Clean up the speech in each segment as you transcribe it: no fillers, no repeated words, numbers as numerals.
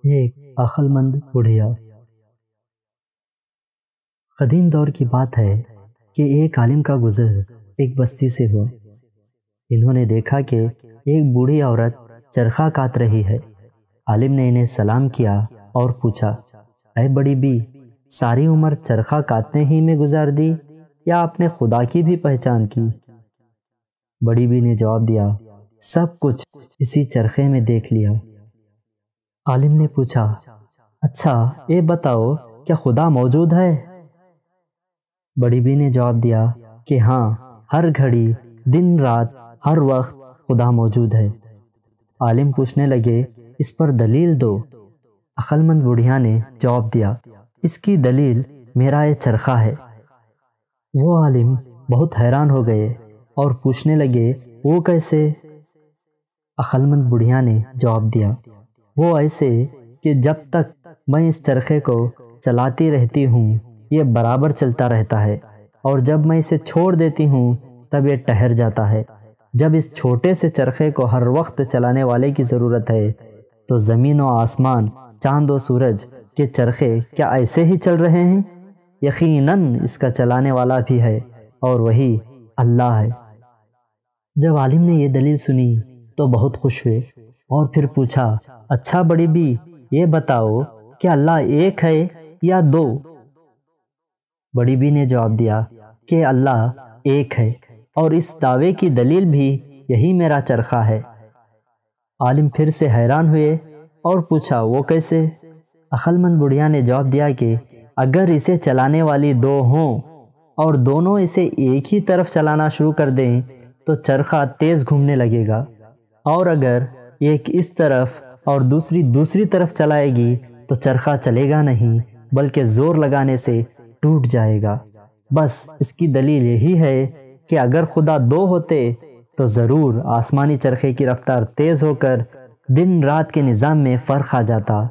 ایک عقل مند بڑھیا۔ قدیم دور کی بات ہے کہ ایک عالم کا گزر ایک بستی سے ہوا۔ انہوں نے دیکھا کہ ایک بوڑھی عورت چرخہ کاٹ رہی ہے۔ عالم نے انہیں سلام کیا اور پوچھا، اے بڑی بی، ساری عمر چرخہ کاٹنے ہی میں گزار دی یا آپ نے خدا کی بھی پہچان کی؟ بڑی بی نے جواب دیا، سب کچھ اسی چرخے میں دیکھ لیا۔ عالم نے پوچھا، اچھا یہ بتاؤ کیا خدا موجود ہے؟ بڑی بی نے جواب دیا کہ ہاں، ہر گھڑی، دن رات، ہر وقت خدا موجود ہے۔ عالم پوچھنے لگے، اس پر دلیل دو۔ عقل مند بڑھیا نے جواب دیا، اس کی دلیل میرا یہ چرخہ ہے۔ وہ عالم بہت حیران ہو گئے اور پوچھنے لگے، وہ کیسے؟ عقل مند بڑھیا نے جواب دیا، وہ ایسے کہ جب تک میں اس چرخے کو چلاتی رہتی ہوں یہ برابر چلتا رہتا ہے، اور جب میں اسے چھوڑ دیتی ہوں تب یہ ٹھہر جاتا ہے۔ جب اس چھوٹے سے چرخے کو ہر وقت چلانے والے کی ضرورت ہے تو زمین و آسمان، چاند و سورج کے چرخے کیا ایسے ہی چل رہے ہیں؟ یقیناً اس کا چلانے والا بھی ہے اور وہی اللہ ہے۔ جب عالم نے یہ دلیل سنی تو بہت خوش ہوئے اور پھر پوچھا، اچھا بڑی بی، یہ بتاؤ کہ اللہ ایک ہے یا دو؟ بڑی بی نے جواب دیا کہ اللہ ایک ہے، اور اس دعوے کی دلیل بھی یہی میرا چرخہ ہے۔ عالم پھر سے حیران ہوئے اور پوچھا، وہ کیسے؟ عقل مند بڑھیا نے جواب دیا کہ اگر اسے چلانے والی دو ہوں اور دونوں اسے ایک ہی طرف چلانا شروع کر دیں تو چرخہ تیز گھومنے لگے گا، اور اگر ایک اس طرف اور دوسری طرف چلائے گی تو چرخہ چلے گا نہیں بلکہ زور لگانے سے ٹوٹ جائے گا۔ بس اس کی دلیل یہی ہے کہ اگر خدا دو ہوتے تو ضرور آسمانی چرخے کی رفتار تیز ہو کر دن رات کے نظام میں فرق آ جاتا،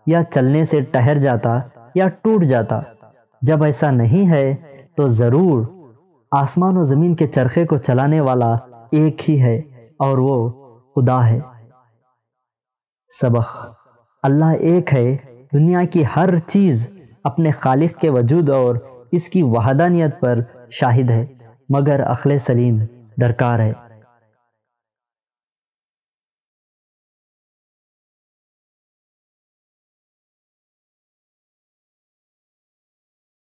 یا چلنے سے ٹھہر جاتا یا ٹوٹ جاتا۔ جب ایسا نہیں ہے تو ضرور آسمان و زمین کے چرخے کو چلانے والا ایک ہی ہے اور وہ خدا ہے۔ سبق: اللہ ایک ہے۔ دنیا کی ہر چیز اپنے خالق کے وجود اور اس کی وحدانیت پر شاہد ہے، مگر عقل سلیم درکار ہے۔